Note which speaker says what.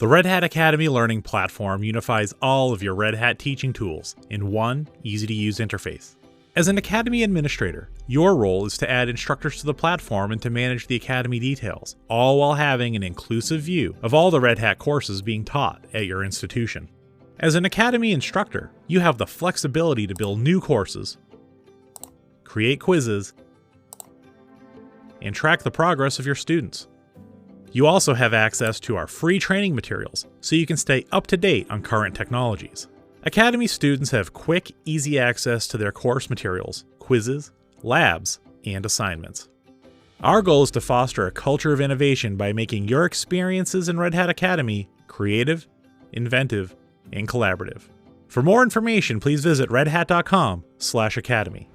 Speaker 1: The Red Hat Academy Learning Platform unifies all of your Red Hat teaching tools in one easy-to-use interface. As an Academy administrator, your role is to add instructors to the platform and to manage the Academy details, all while having an inclusive view of all the Red Hat courses being taught at your institution. As an Academy instructor, you have the flexibility to build new courses, create quizzes, and track the progress of your students. You also have access to our free training materials, so you can stay up to date on current technologies. Academy students have quick, easy access to their course materials, quizzes, labs, and assignments. Our goal is to foster a culture of innovation by making your experiences in Red Hat Academy creative, inventive, and collaborative. For more information, please visit redhat.com/academy.